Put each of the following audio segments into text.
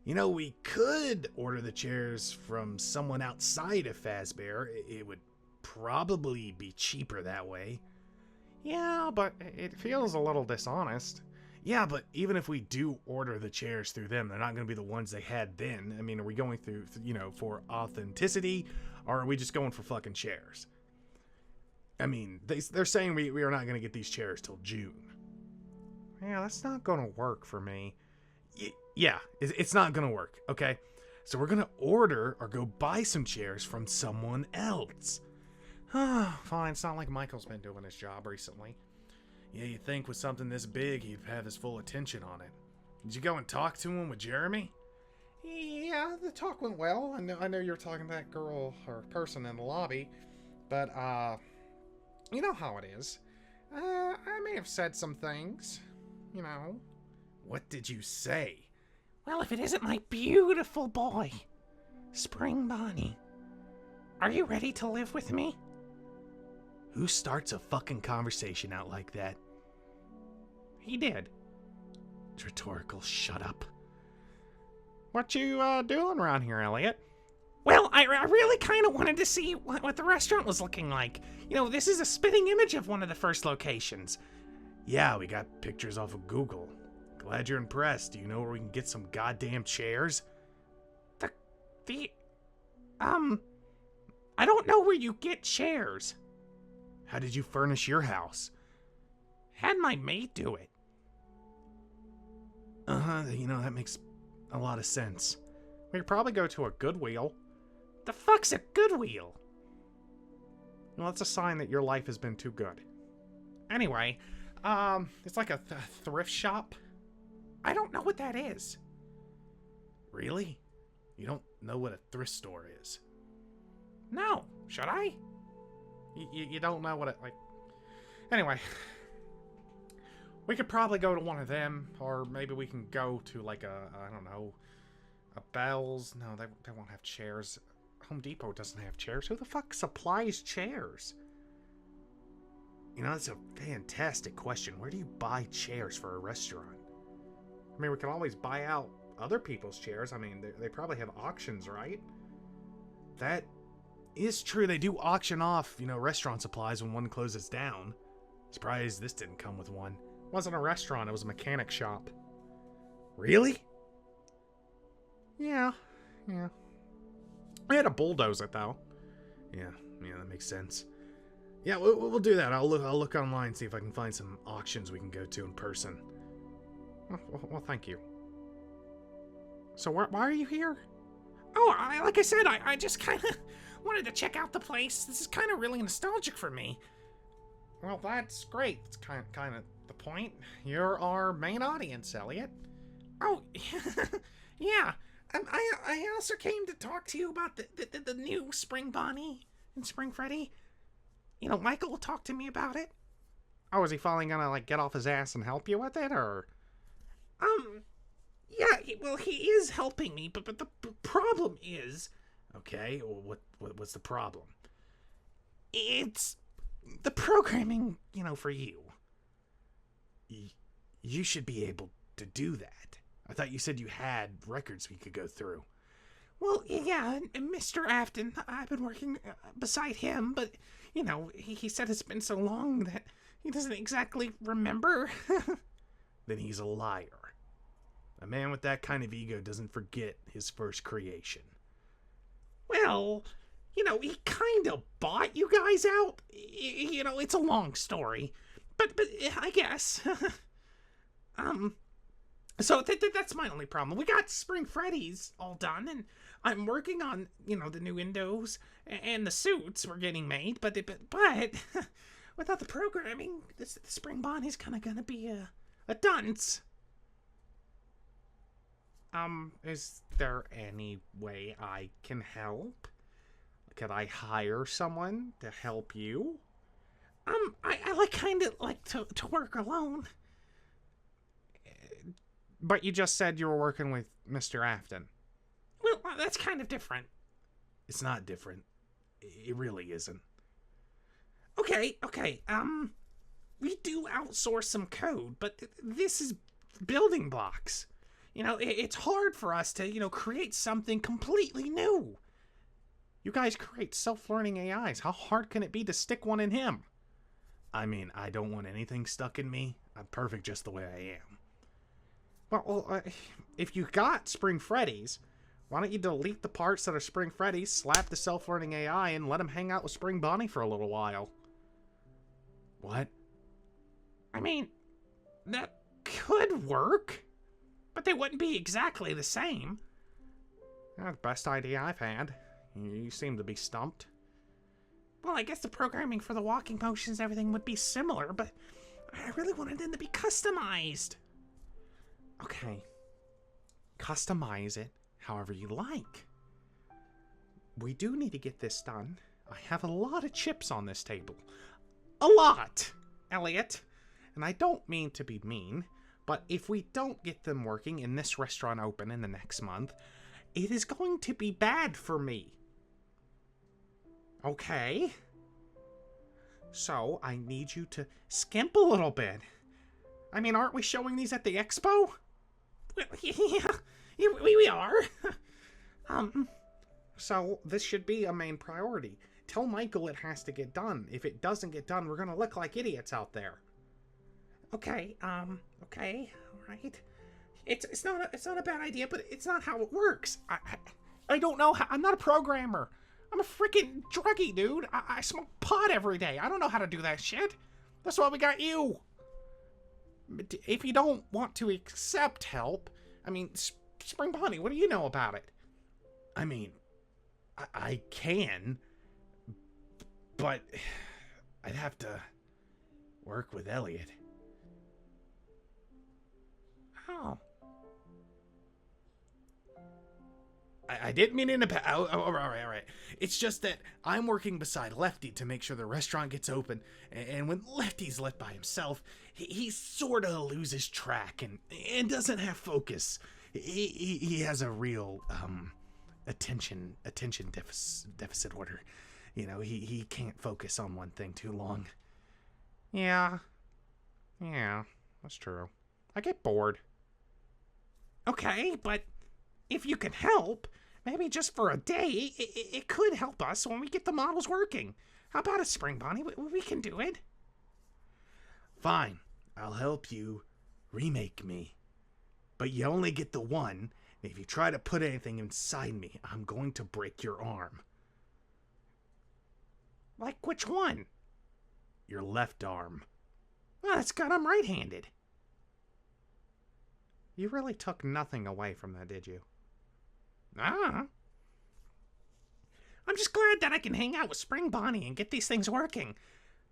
You know, we could order the chairs from someone outside of Fazbear. It would probably be cheaper that way. Yeah, but it feels a little dishonest. Yeah, but even if we do order the chairs through them, they're not going to be the ones they had then. I mean, are we going through, for authenticity, or are we just going for fucking chairs? I mean, they're saying we are not going to get these chairs till June. Yeah, that's not gonna work for me. Yeah, it's not going to work, okay? So we're going to order or go buy some chairs from someone else. Fine, it's not like Michael's been doing his job recently. Yeah, you'd think with something this big, he'd have his full attention on it. Did you go and talk to him with Jeremy? Yeah, the talk went well. I know you were talking to that girl or person in the lobby, but you know how it is. I may have said some things, you know. What did you say? Well, if it isn't my beautiful boy, Spring Bonnie, are you ready to live with me? Who starts a fucking conversation out like that? He did. It's rhetorical. Shut up. What you doing around here, Elliot? Well, I really kind of wanted to see what the restaurant was looking like. You know, this is a spitting image of one of the first locations. Yeah, we got pictures off of Google. Glad you're impressed. Do you know where we can get some goddamn chairs? I don't know where you get chairs. How did you furnish your house? Had my maid do it. That makes a lot of sense. We could probably go to a Goodwill. The fuck's a Goodwill? Well, that's a sign that your life has been too good. Anyway, it's like a thrift shop. I don't know what that is. Really? You don't know what a thrift store is? No. Should I? You don't know what it, like... Anyway. We could probably go to one of them, or maybe we can go to, like, I don't know, a Bell's. No, they won't have chairs. Home Depot doesn't have chairs. Who the fuck supplies chairs? You know, that's a fantastic question. Where do you buy chairs for a restaurant? I mean, we can always buy out other people's chairs. I mean, they probably have auctions, right? That is true. They do auction off, restaurant supplies when one closes down. Surprised this didn't come with one. It wasn't a restaurant. It was a mechanic shop. Really? Yeah. We had to bulldoze it, though. Yeah, that makes sense. Yeah, we'll do that. I'll look online, see if I can find some auctions we can go to in person. Well, thank you. So why are you here? Oh, like I said, I just kind of wanted to check out the place. This is kind of really nostalgic for me. Well, that's great. It's kind of the point. You're our main audience, Elliot. Oh, yeah. I also came to talk to you about the new Spring Bonnie and Spring Freddy. You know, Michael talked to me about it. Oh, is he finally gonna, like, get off his ass and help you with it, or? Yeah, well, he is helping me, but the problem is... Okay, well, what's the problem? It's the programming, for you. You should be able to do that. I thought you said you had records we could go through. Well, yeah, Mr. Afton, I've been working beside him, but, he said it's been so long that he doesn't exactly remember. Then he's a liar. A man with that kind of ego doesn't forget his first creation. Well, he kind of bought you guys out. It's a long story, but I guess. So that's my only problem. We got Spring Freddy's all done, and I'm working on, the new windows and the suits were getting made, but without the programming, the Spring Bonnie's kind of gonna be a dunce. Is there any way I can help? Could I hire someone to help you? I kind of like to work alone. But you just said you were working with Mr. Afton. Well, that's kind of different. It's not different. It really isn't. Okay. We do outsource some code, but this is building blocks. You know, it's hard for us to, you know, create something completely new. You guys create self-learning AIs. How hard can it be to stick one in him? I mean, I don't want anything stuck in me. I'm perfect just the way I am. Well, if you got Spring Freddy's, why don't you delete the parts that are Spring Freddy's, slap the self-learning AI, and let him hang out with Spring Bonnie for a little while? What? I mean, that could work, but they wouldn't be exactly the same. The best idea I've had. You seem to be stumped. Well, I guess the programming for the walking motions and everything would be similar, but I really wanted them to be customized. Okay. Customize it however you like. We do need to get this done. I have a lot of chips on this table. A lot, Elliot. And I don't mean to be mean, but if we don't get them working and this restaurant open in the next month, it is going to be bad for me. Okay? So, I need you to skimp a little bit. I mean, aren't we showing these at the expo? Well, yeah, we are. So, this should be a main priority. Tell Michael it has to get done. If it doesn't get done, we're gonna look like idiots out there. Okay, okay, alright. It's not a bad idea, but it's not how it works. I don't know how. I'm not a programmer. I'm a freaking druggie, dude. I smoke pot every day. I don't know how to do that shit. That's why we got you. If you don't want to accept help, I mean, Spring Bonnie, what do you know about it? I mean, I can, but I'd have to work with Elliot. Oh. I didn't mean in a all right. It's just that I'm working beside Lefty to make sure the restaurant gets open, and when Lefty's left by himself, he sort of loses track and doesn't have focus. He has a real attention deficit order. You know, he can't focus on one thing too long. Yeah, that's true. I get bored. Okay, but if you can help, maybe just for a day, it could help us when we get the models working. How about it, Spring Bonnie? We can do it. Fine, I'll help you remake me. But you only get the one, and if you try to put anything inside me, I'm going to break your arm. Like which one? Your left arm. Well, that's good. I'm right-handed. You really took nothing away from that, did you? I'm just glad that I can hang out with Spring Bonnie and get these things working.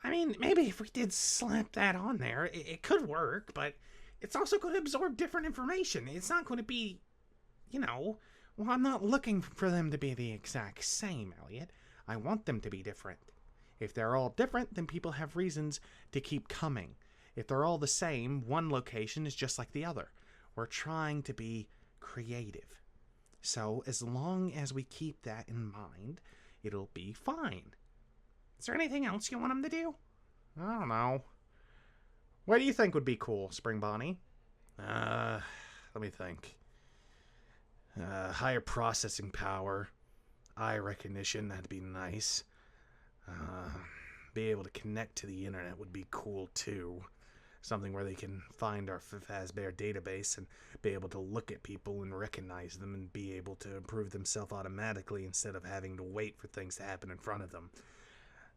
I mean, maybe if we did slap that on there, it could work, but it's also going to absorb different information. It's not going to be, you know... Well, I'm not looking for them to be the exact same, Elliot. I want them to be different. If they're all different, then people have reasons to keep coming. If they're all the same, one location is just like the other. We're trying to be creative. So, as long as we keep that in mind, it'll be fine. Is there anything else you want them to do? I don't know. What do you think would be cool, Spring Bonnie? Let me think. Higher processing power. Eye recognition, that'd be nice. Be able to connect to the internet would be cool, too. Something where they can find our Fazbear database and be able to look at people and recognize them and be able to improve themselves automatically instead of having to wait for things to happen in front of them.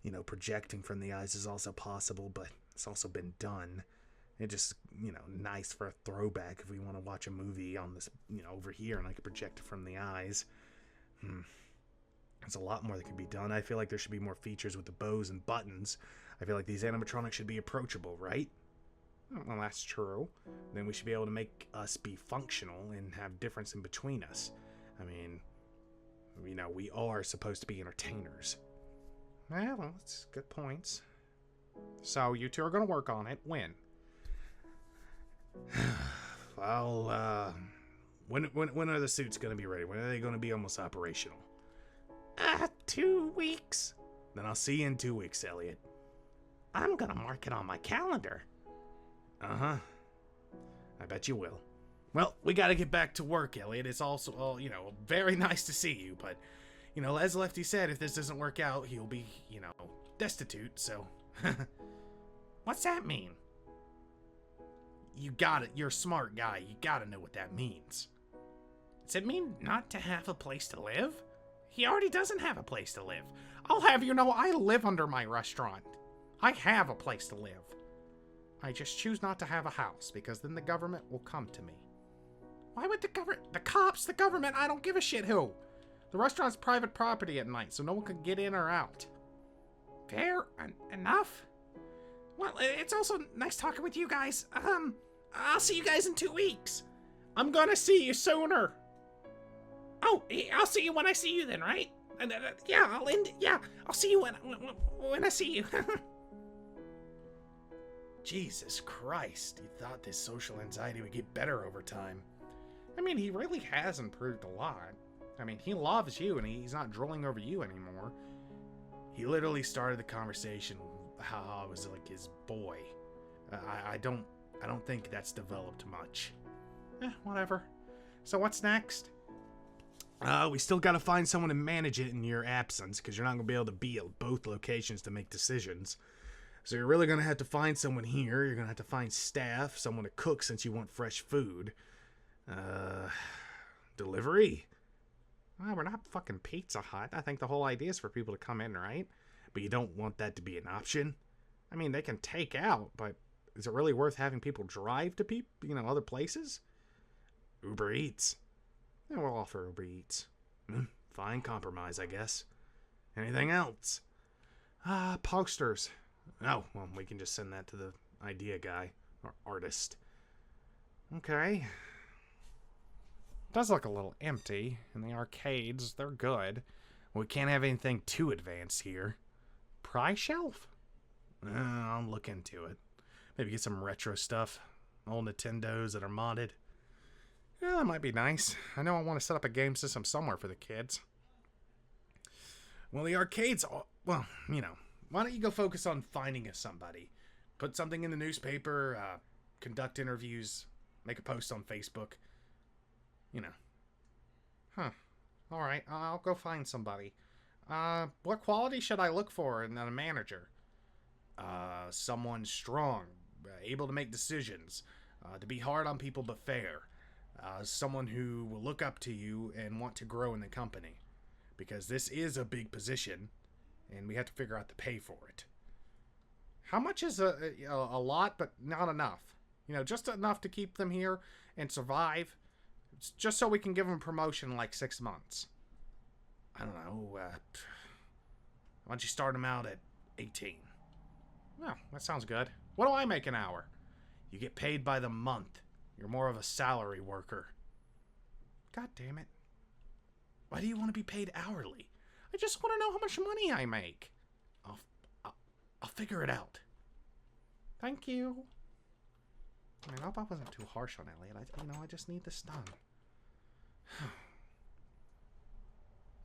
You know, projecting from the eyes is also possible, but it's also been done. It just, you know, nice for a throwback if we want to watch a movie on this, you know, over here and I can project it from the eyes. There's a lot more that could be done. I feel like there should be more features with the bows and buttons. I feel like these animatronics should be approachable, right? Well, that's true. Then we should be able to make us be functional and have difference in between us. I mean, you know, we are supposed to be entertainers. Well, that's good points. So, you two are going to work on it. When? Well, when are the suits going to be ready? When are they going to be almost operational? 2 weeks. Then I'll see you in 2 weeks, Elliot. I'm gonna mark it on my calendar. Uh-huh. I bet you will. Well, we got to get back to work, Elliot. It's also, very nice to see you, but, as Lefty said, if this doesn't work out, he'll be, destitute, so. What's that mean? You got it. You're a smart guy. You got to know what that means. Does it mean not to have a place to live? He already doesn't have a place to live. I'll have you know I live under my restaurant. I have a place to live. I just choose not to have a house, because then the government will come to me. Why would the government... The cops, the government, I don't give a shit who. The restaurant's private property at night, so no one can get in or out. Fair enough. Well, it's also nice talking with you guys. I'll see you guys in 2 weeks. I'm gonna see you sooner. Oh, I'll see you when I see you then, right? I'll see you when I see you. Jesus Christ, you thought this social anxiety would get better over time. I mean, he really has improved a lot. I mean, he loves you and he's not drooling over you anymore. He literally started the conversation how I was like his boy. I don't think that's developed much. Whatever. So what's next? We still got to find someone to manage it in your absence, because you're not going to be able to be at both locations to make decisions. So you're really going to have to find someone here. You're going to have to find staff, someone to cook since you want fresh food. Delivery? Well, we're not fucking Pizza Hut. I think the whole idea is for people to come in, right? But you don't want that to be an option? I mean, they can take out, but is it really worth having people drive to other places? Uber Eats. Yeah, we'll offer Uber Eats. Fine compromise, I guess. Anything else? Posters. Oh, well, we can just send that to the idea guy, or artist. Okay. Does look a little empty, and the arcades, they're good. We can't have anything too advanced here. Price shelf? I'll look into it. Maybe get some retro stuff. Old Nintendos that are modded. Yeah, that might be nice. I know I want to set up a game system somewhere for the kids. Well, the arcades, why don't you go focus on finding us somebody? Put something in the newspaper, conduct interviews, make a post on Facebook. Huh. Alright, I'll go find somebody. What quality should I look for in a manager? Someone strong, able to make decisions, to be hard on people but fair. Someone who will look up to you and want to grow in the company. Because this is a big position, and we have to figure out the pay for it. How much is a lot, but not enough? Just enough to keep them here and survive. Just so we can give them a promotion in like 6 months. I don't know. Why don't you start them out at 18? Well, that sounds good. What do I make an hour? You get paid by the month. You're more of a salary worker. God damn it. Why do you want to be paid hourly? I just want to know how much money I make. I'll figure it out. Thank you. I hope I wasn't too harsh on Elliot. I just need this done.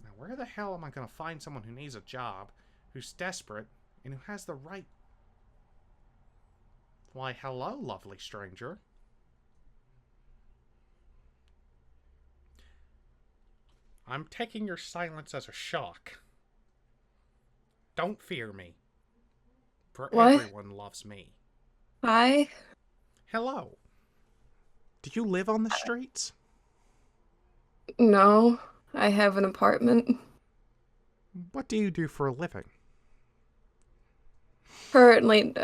Now, where the hell am I going to find someone who needs a job, who's desperate, and who has the right... Why, hello, lovely stranger. I'm taking your silence as a shock. Don't fear me. For What? everyone loves me. Hi. Hello. Do you live on the streets? No, I have an apartment. What do you do for a living? Currently,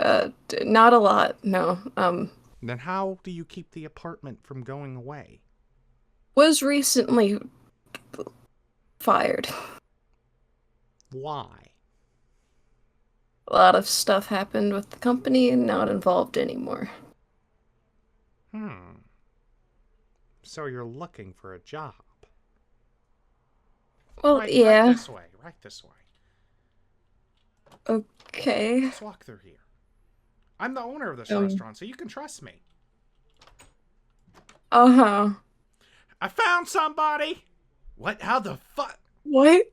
not a lot, no. Then how do you keep the apartment from going away? Was recently fired. Why? A lot of stuff happened with the company and not involved anymore. So you're looking for a job? Well, yeah. Right this way. Okay. Let's walk through here. I'm the owner of this restaurant, so you can trust me. Uh-huh. I found somebody! What? How the fuck? What?